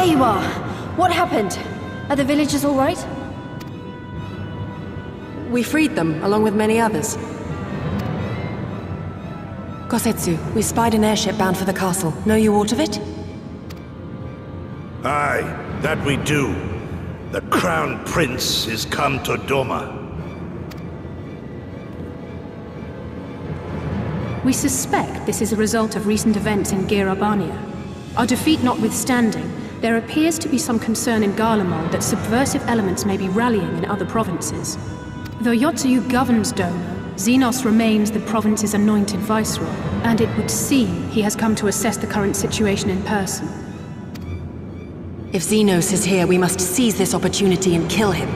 you are! What happened? Are the villagers all right? We freed them, along with many others. Kosetsu, we spied an airship bound for the castle. Know you aught of it? Aye, that we do. The Crown Prince is come to Doma. We suspect this is a result of recent events in Girabania. Our defeat notwithstanding, there appears to be some concern in Garlemald that subversive elements may be rallying in other provinces. Though Yotsuyu governs Doma, Xenos remains the province's anointed viceroy, and it would seem he has come to assess the current situation in person. If Xenos is here, we must seize this opportunity and kill him.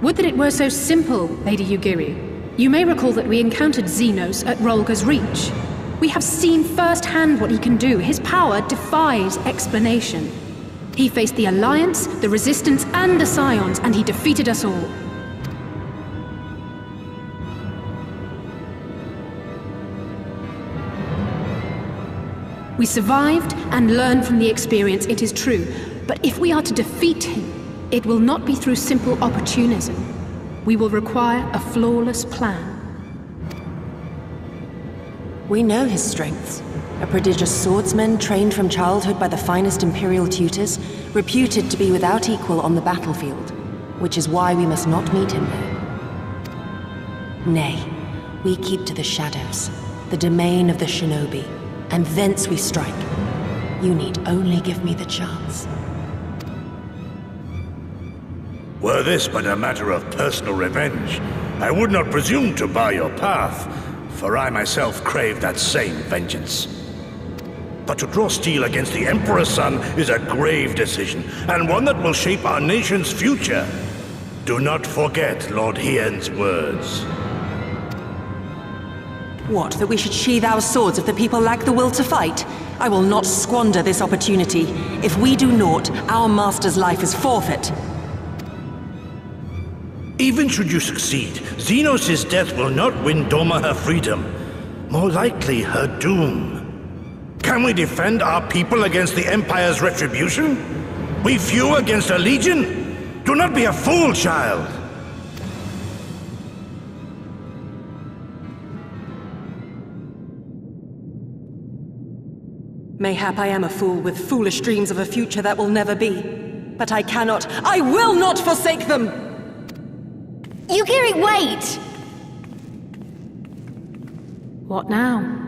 Would that it were so simple, Lady Yugiri. You may recall that we encountered Xenos at Rolga's Reach. We have seen firsthand what he can do. His power defies explanation. He faced the Alliance, the Resistance, and the Scions, and he defeated us all. We survived and learned from the experience, it is true. But if we are to defeat him, it will not be through simple opportunism. We will require a flawless plan. We know his strengths. A prodigious swordsman trained from childhood by the finest Imperial tutors, reputed to be without equal on the battlefield, which is why we must not meet him there. Nay, we keep to the shadows, the domain of the shinobi, and thence we strike. You need only give me the chance. Were this but a matter of personal revenge, I would not presume to bar your path, for I myself crave that same vengeance. But to draw steel against the Emperor's son is a grave decision, and one that will shape our nation's future. Do not forget Lord Hien's words. What, that we should sheathe our swords if the people lack the will to fight? I will not squander this opportunity. If we do naught, our master's life is forfeit. Even should you succeed, Xenos' death will not win Doma her freedom. More likely, her doom. Can we defend our people against the Empire's retribution? We few against a legion? Do not be a fool, child! Mayhap I am a fool with foolish dreams of a future that will never be. But I cannot, I will not forsake them! Yugiri, wait! What now?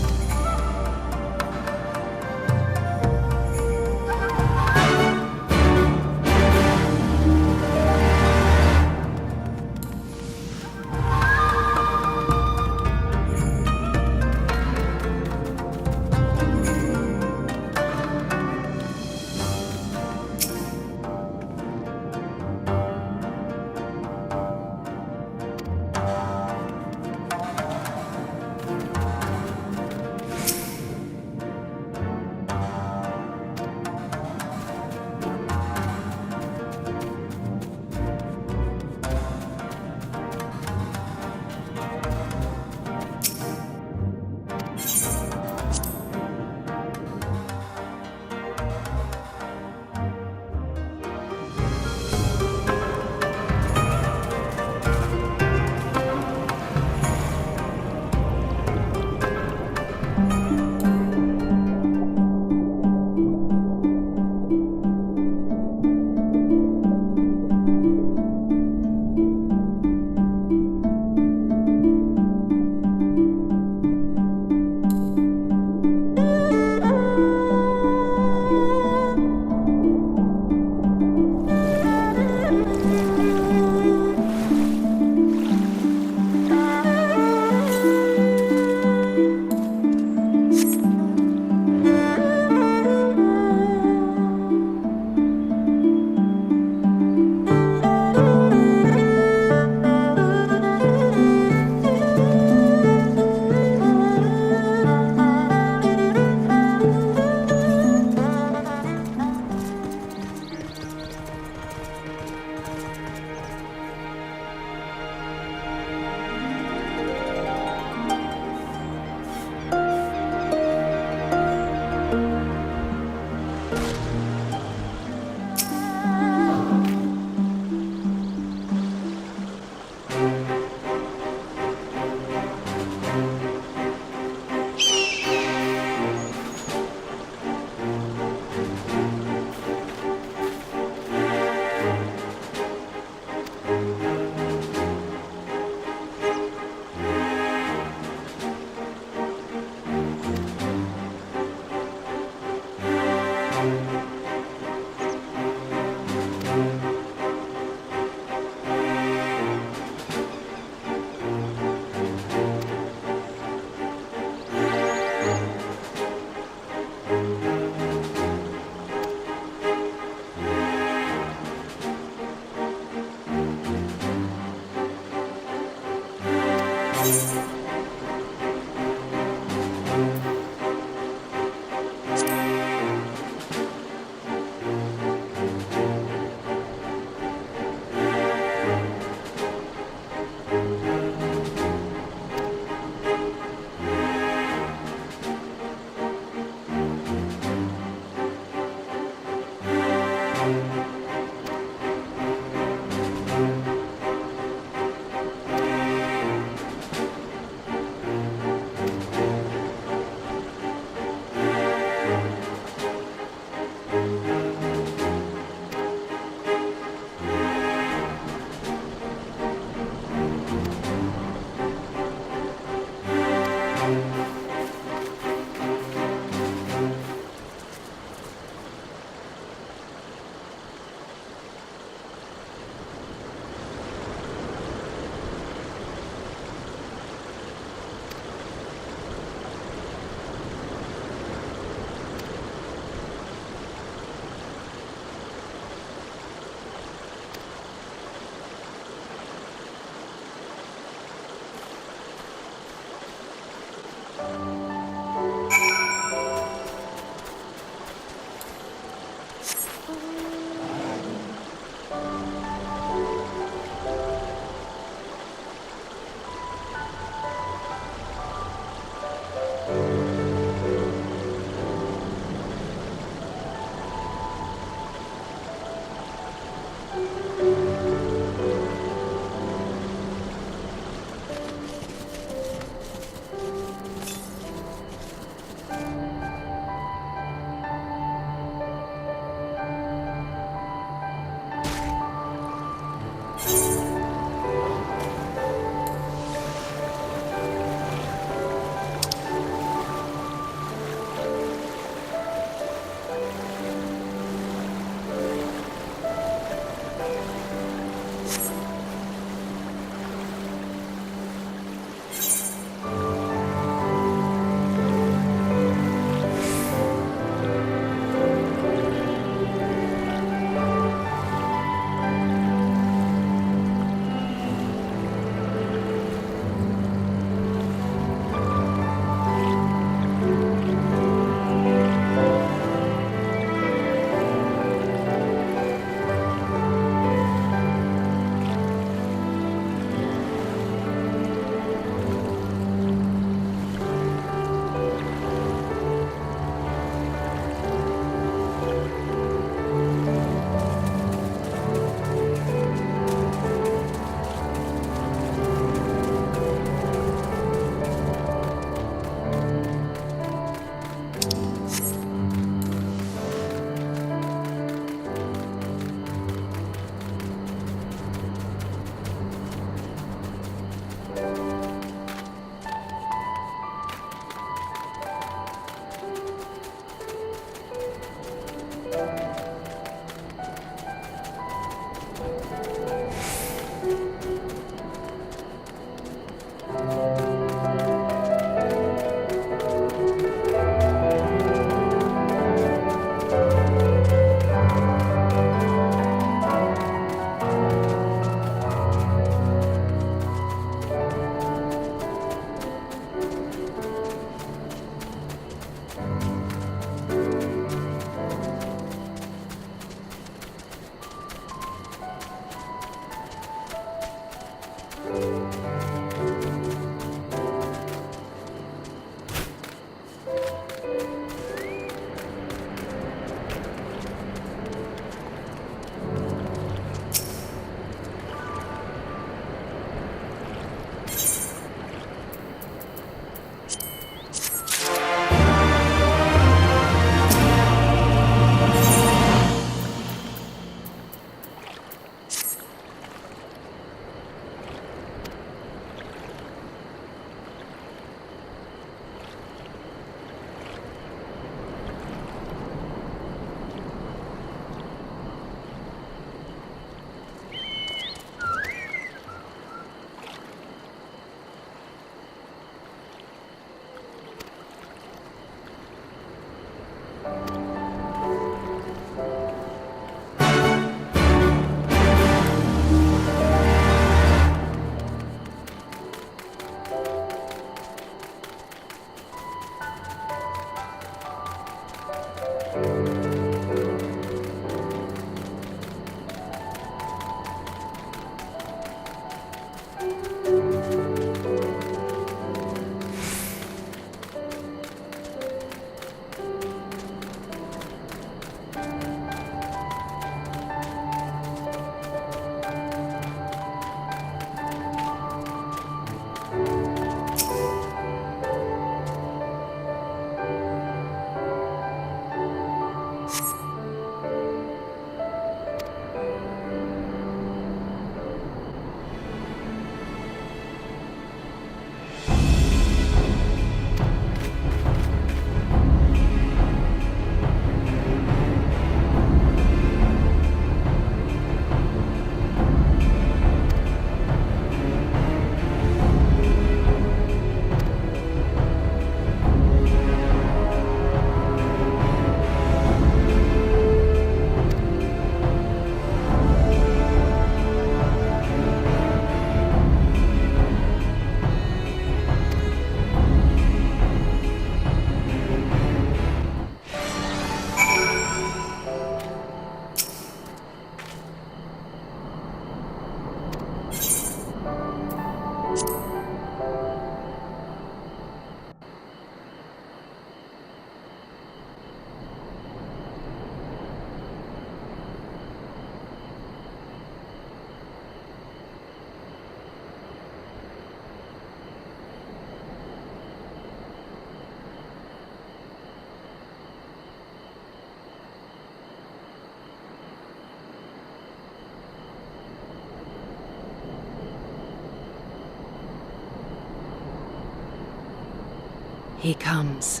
He comes.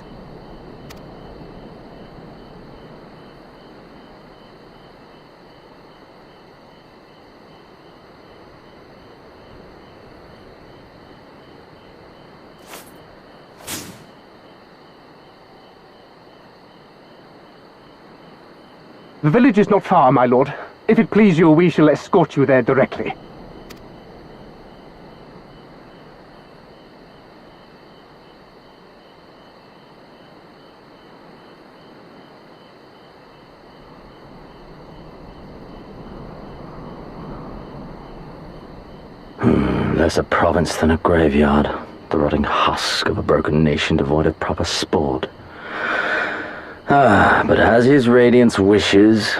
The village is not far, my lord. If it please you, we shall escort you there directly. Less a province than a graveyard. The rotting husk of a broken nation devoid of proper sport. But as his radiance wishes...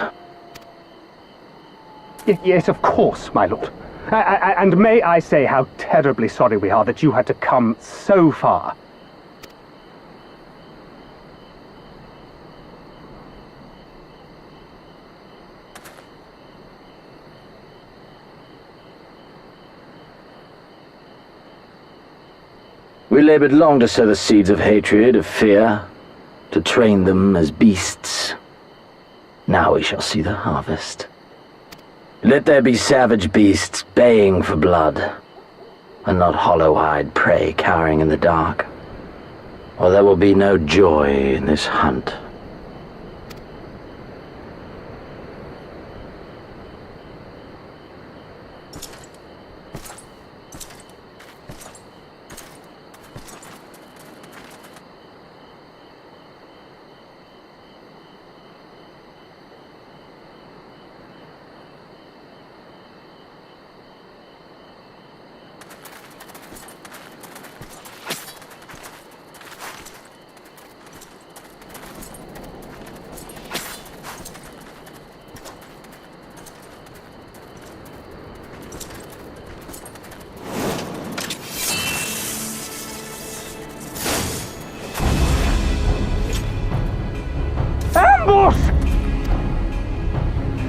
Yes, of course, my lord. And may I say how terribly sorry we are that you had to come so far. We labored long to sow the seeds of hatred, of fear, to train them as beasts. Now we shall see the harvest. Let there be savage beasts baying for blood, and not hollow-eyed prey cowering in the dark, or there will be no joy in this hunt.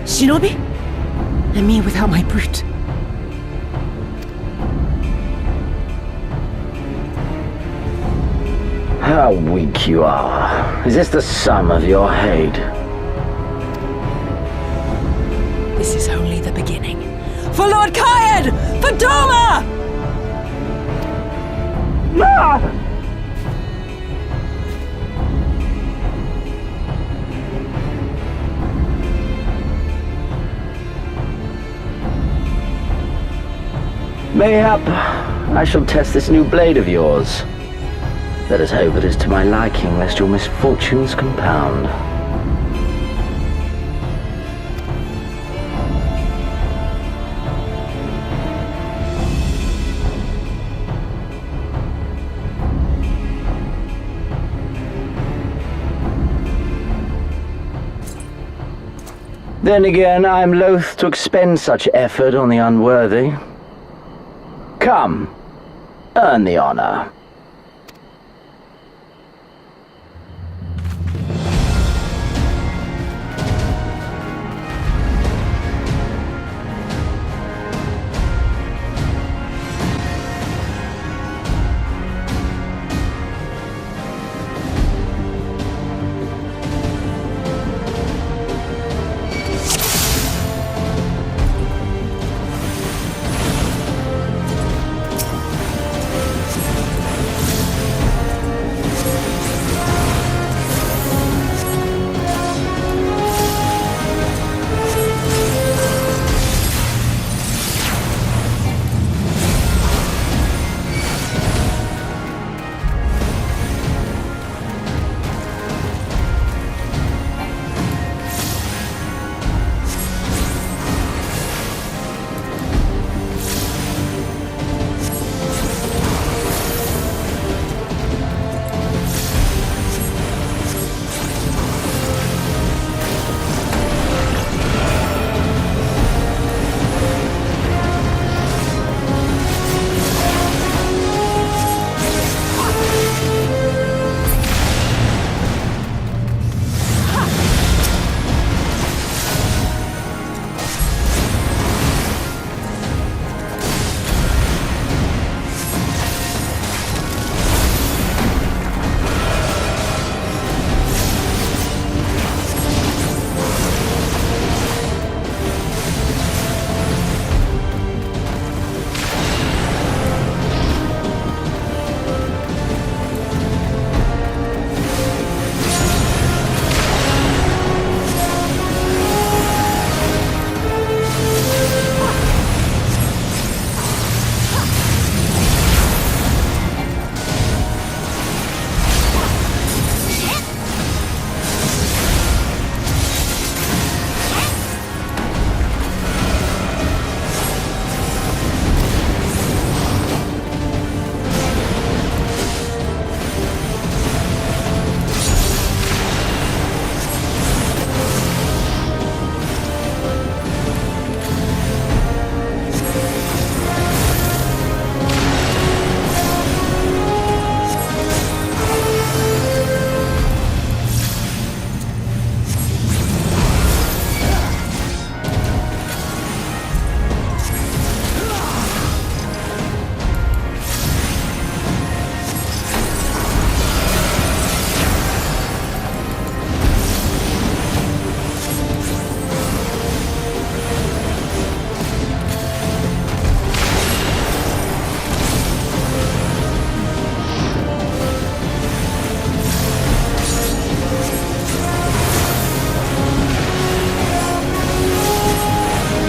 Shinobi? And me without my brute. How weak you are. Is this the sum of your hate? This is only the beginning. For Lord Kayed! For Doma! Ah! Mayhap I shall test this new blade of yours. Let us hope it is to my liking, lest your misfortunes compound. Then again, I'm loath to expend such effort on the unworthy. Come, earn the honor.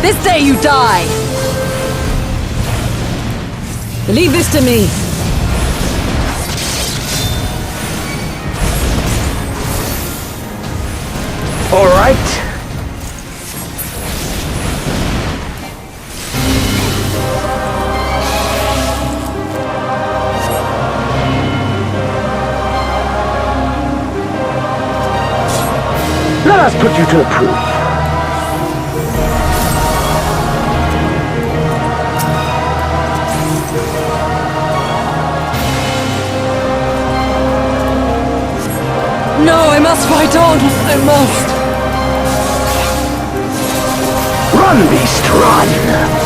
This day you die! Leave this to me. All right. Let us put you to the proof. No, I must fight on! I must! Run, beast, run!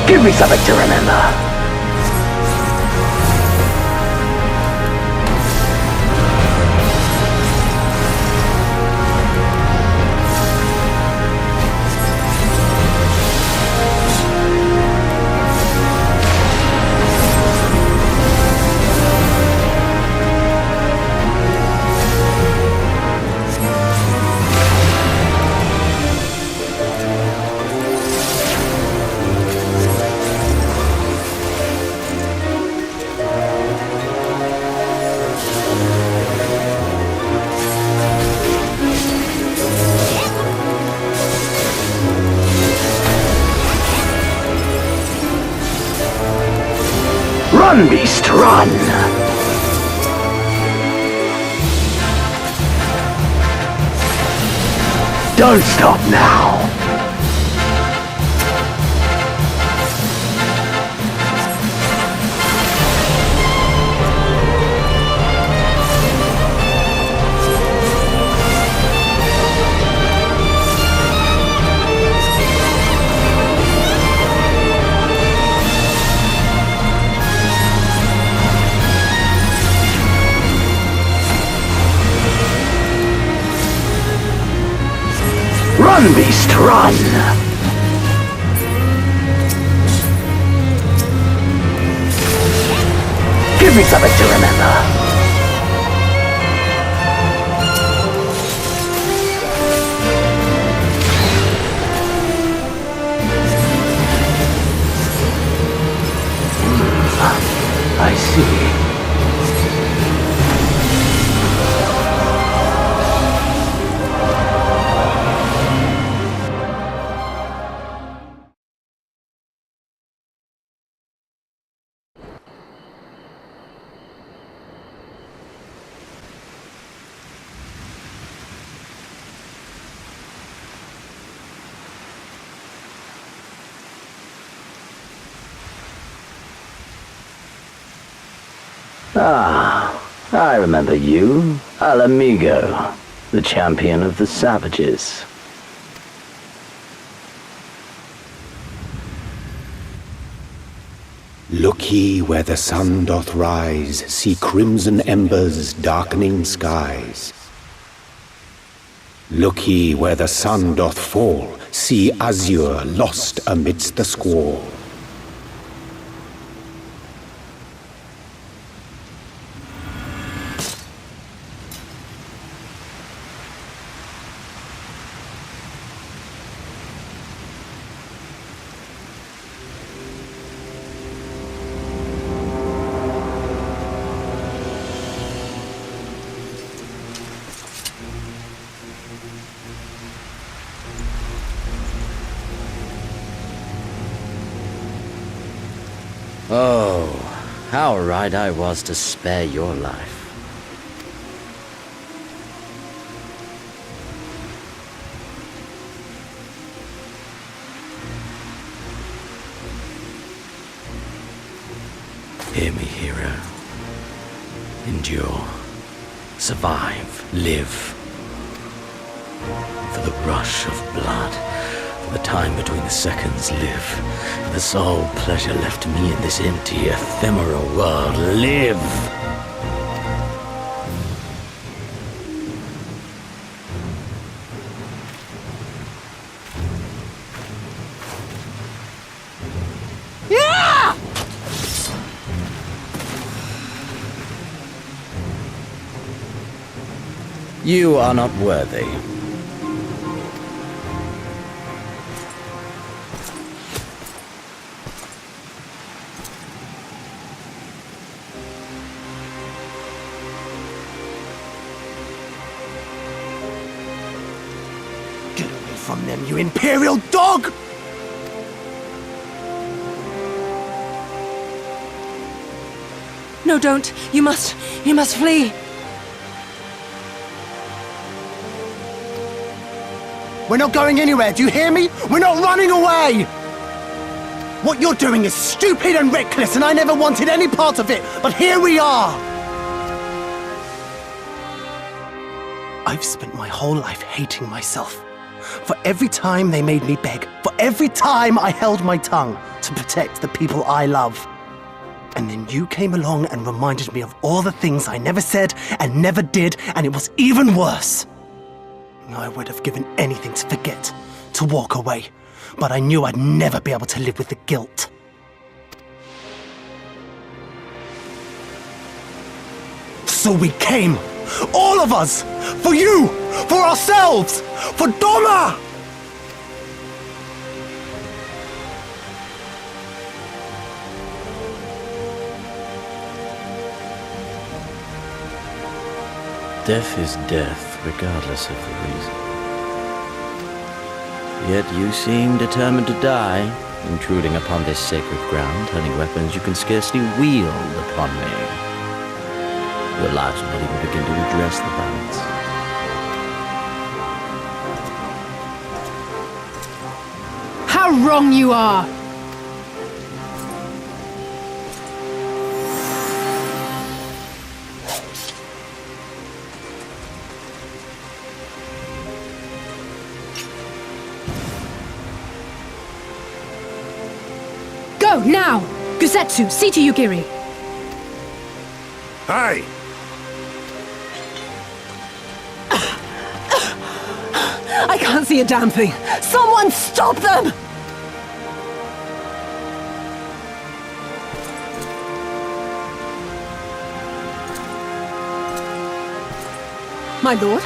Give me something to remember. Run, beast, run! Don't stop now! Run, beast, run! Give me something to remember. I see. Ah, I remember you. Al Amigo, the champion of the savages. Look ye where the sun doth rise, see crimson embers darkening skies. Look ye where the sun doth fall, see azure lost amidst the squall. Oh, how right I was to spare your life. Hear me, hero. Endure. Survive. Live. For the rush of blood. For the time between the seconds, live. For the sole pleasure left me in this empty, ephemeral world, live! Yeah! You are not worthy. From them, you imperial dog! No, don't. You must flee. We're not going anywhere, do you hear me? We're not running away! What you're doing is stupid and reckless, and I never wanted any part of it, but here we are! I've spent my whole life hating myself. For every time they made me beg, for every time I held my tongue to protect the people I love. And then you came along and reminded me of all the things I never said and never did, and it was even worse. I would have given anything to forget, to walk away, but I knew I'd never be able to live with the guilt. So we came, all of us, for you, for ourselves, for Doma! Death is death, regardless of the reason. Yet you seem determined to die, Intruding upon this sacred ground, turning weapons you can scarcely wield upon me. Your lives will not even begin to address the balance. How wrong you are! Go, now! Gusetsu, see to Yugiri! Hi! I can't see a damn thing! Someone stop them! My lord?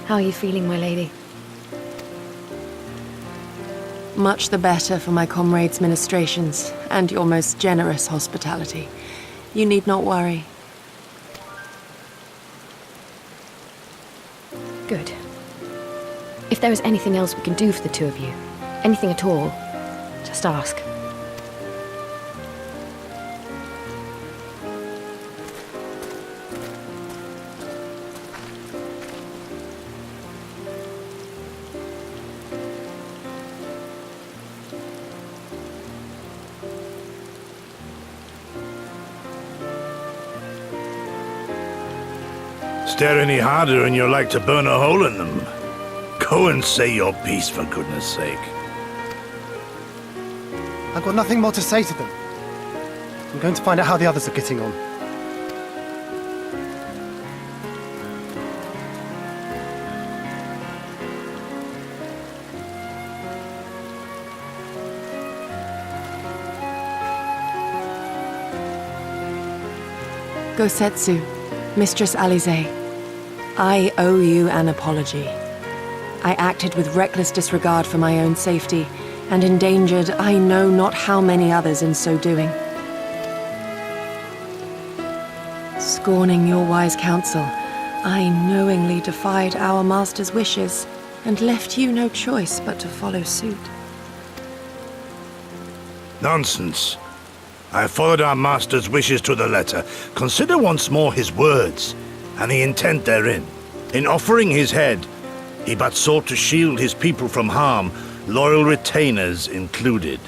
How are you feeling, my lady? Much the better for my comrades' ministrations and your most generous hospitality. You need not worry. Good. If there is anything else we can do for the two of you, anything at all, just ask. Stare any harder and you're like to burn a hole in them. Go and say your piece, for goodness sake. I've got nothing more to say to them. I'm going to find out how the others are getting on. Gosetsu, Mistress Alize, I owe you an apology. I acted with reckless disregard for my own safety, and endangered I know not how many others in so doing. Scorning your wise counsel, I knowingly defied our master's wishes, and left you no choice but to follow suit. Nonsense. I followed our master's wishes to the letter. Consider once more his words, and the intent therein. In offering his head, he but sought to shield his people from harm, loyal retainers included.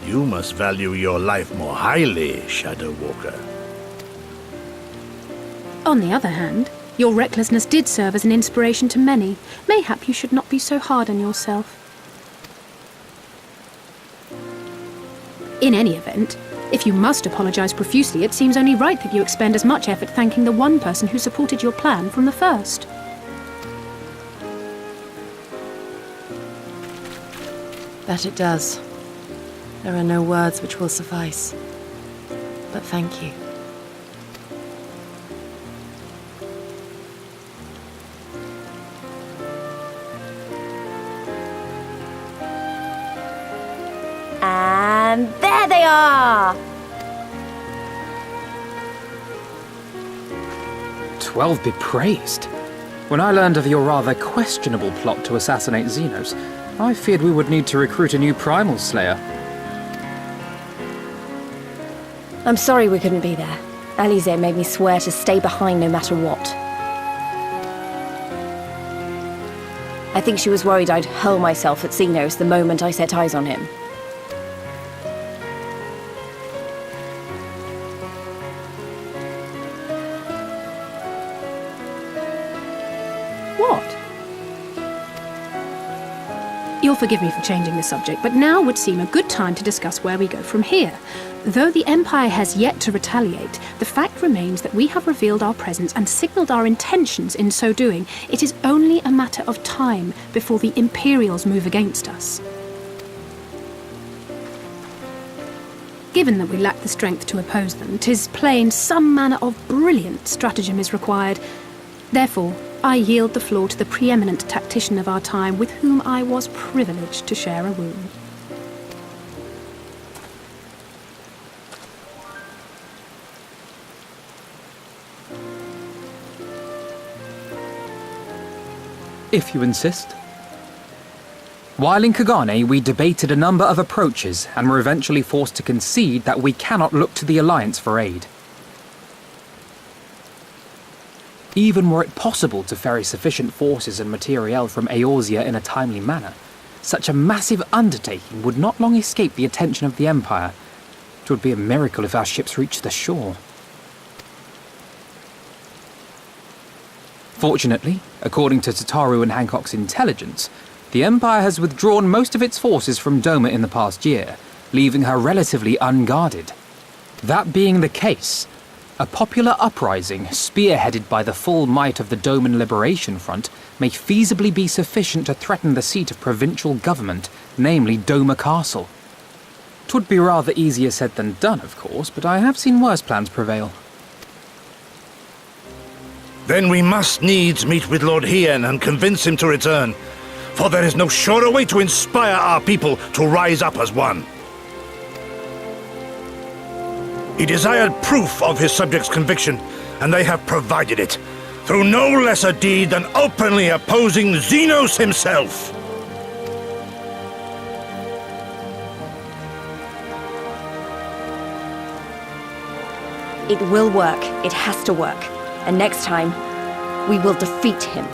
You must value your life more highly, Shadow Walker. On the other hand, your recklessness did serve as an inspiration to many. Mayhap you should not be so hard on yourself. In any event, if you must apologize profusely, it seems only right that you expend as much effort thanking the one person who supported your plan from the first. That it does. There are no words which will suffice. But thank you. And there they are! 12 be praised. When I learned of your rather questionable plot to assassinate Xenos, I feared we would need to recruit a new Primal Slayer. I'm sorry we couldn't be there. Alize made me swear to stay behind no matter what. I think she was worried I'd hurl myself at Xenos the moment I set eyes on him. What? You'll forgive me for changing the subject, but now would seem a good time to discuss where we go from here. Though the Empire has yet to retaliate, the fact remains that we have revealed our presence and signaled our intentions in so doing. It is only a matter of time before the Imperials move against us. Given that we lack the strength to oppose them, 'tis plain some manner of brilliant stratagem is required. Therefore, I yield the floor to the preeminent tactician of our time, with whom I was privileged to share a room. If you insist. While in Kagane, we debated a number of approaches and were eventually forced to concede that we cannot look to the Alliance for aid. Even were it possible to ferry sufficient forces and materiel from Eorzea in a timely manner, such a massive undertaking would not long escape the attention of the Empire. It would be a miracle if our ships reached the shore. Fortunately, according to Tataru and Hancock's intelligence, the Empire has withdrawn most of its forces from Doma in the past year, leaving her relatively unguarded. That being the case, a popular uprising, spearheaded by the full might of the Doman Liberation Front, may feasibly be sufficient to threaten the seat of provincial government, namely Doma Castle. 'Twould be rather easier said than done, of course, but I have seen worse plans prevail. Then we must needs meet with Lord Hien and convince him to return, for there is no surer way to inspire our people to rise up as one. He desired proof of his subjects' conviction, and they have provided it. through no less a deed than openly opposing Xenos himself. It will work. It has to work. And next time, we will defeat him.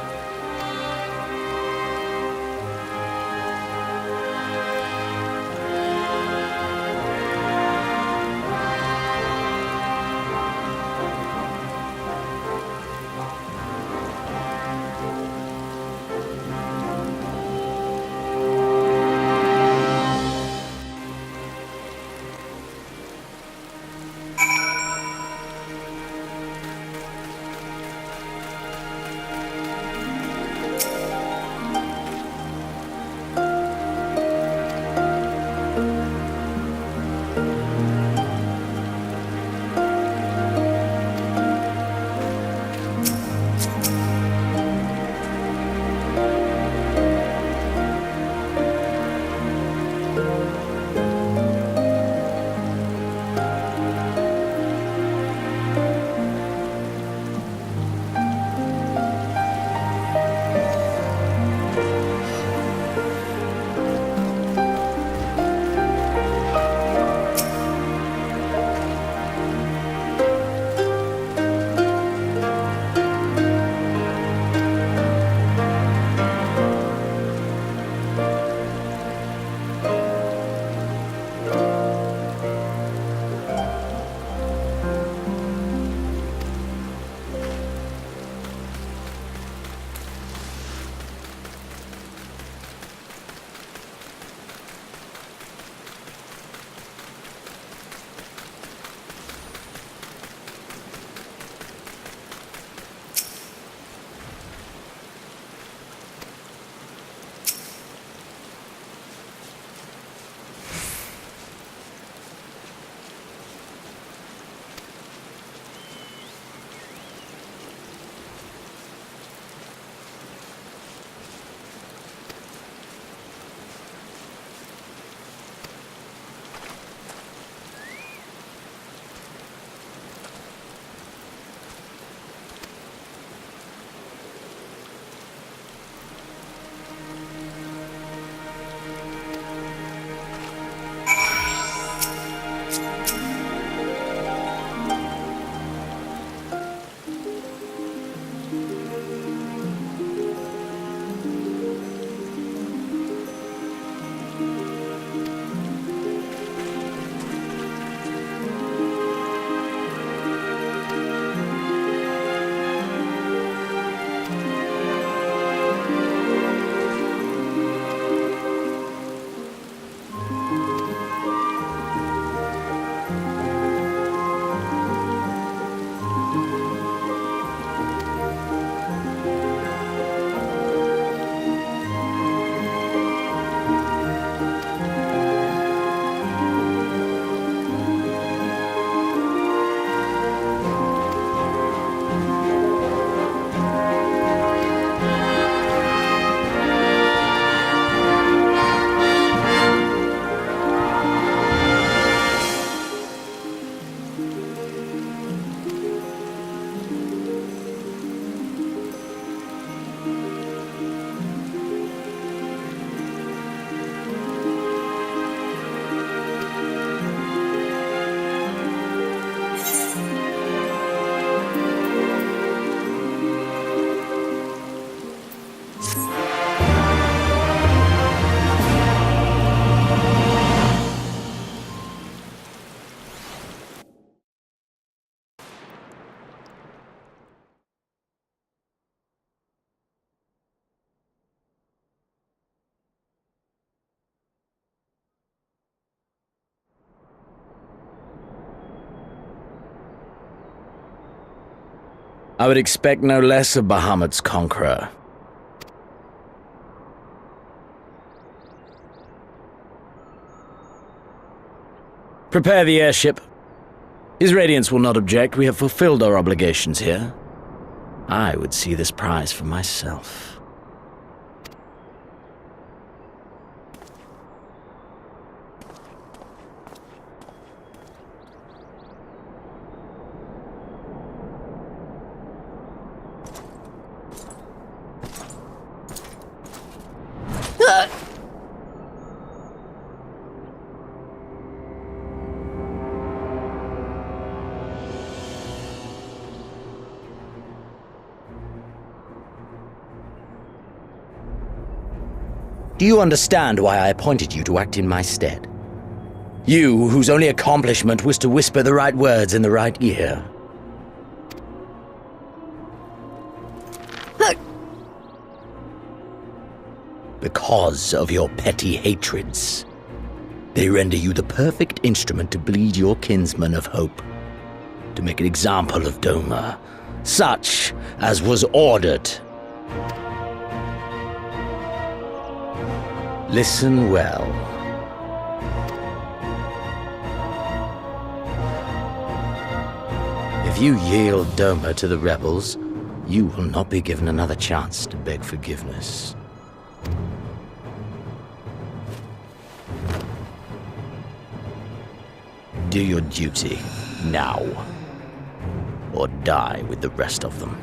I would expect no less of Bahamut's conqueror. Prepare the airship. His Radiance will not object. We have fulfilled our obligations here. I would see this prize for myself. Do you understand why I appointed you to act in my stead? You, whose only accomplishment was to whisper the right words in the right ear. Because of your petty hatreds, they render you the perfect instrument to bleed your kinsman of hope, to make an example of Doma, such as was ordered. Listen well. If you yield Doma to the rebels, you will not be given another chance to beg forgiveness. Do your duty now, or die with the rest of them.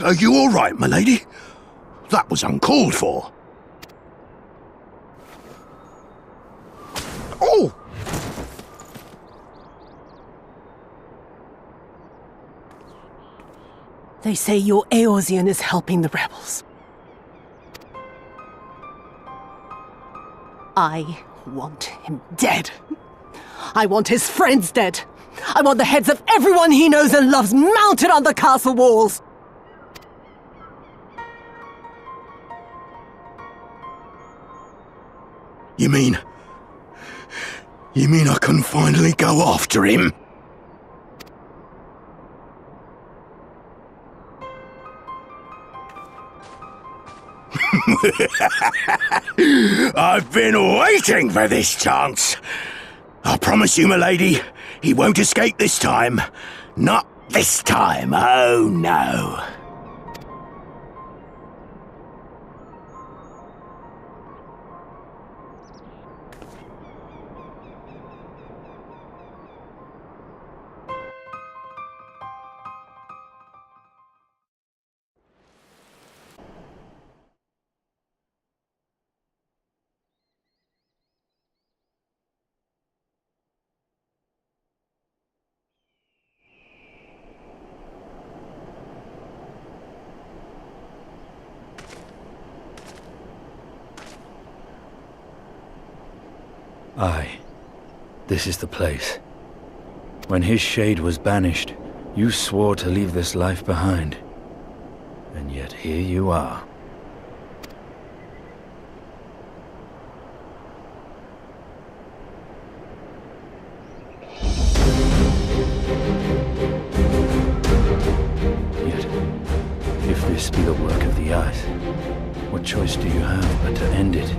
Are you all right, my lady? That was uncalled for. Oh! They say your Eorzean is helping the rebels. I want him dead. I want his friends dead. I want the heads of everyone he knows and loves mounted on the castle walls. You mean I can finally go after him? I've been waiting for this chance. I promise you, milady, he won't escape this time. Not this time, oh no. Aye, this is the place. When his shade was banished, you swore to leave this life behind. And yet here you are. Yet, if this be the work of the Eyes, what choice do you have but to end it?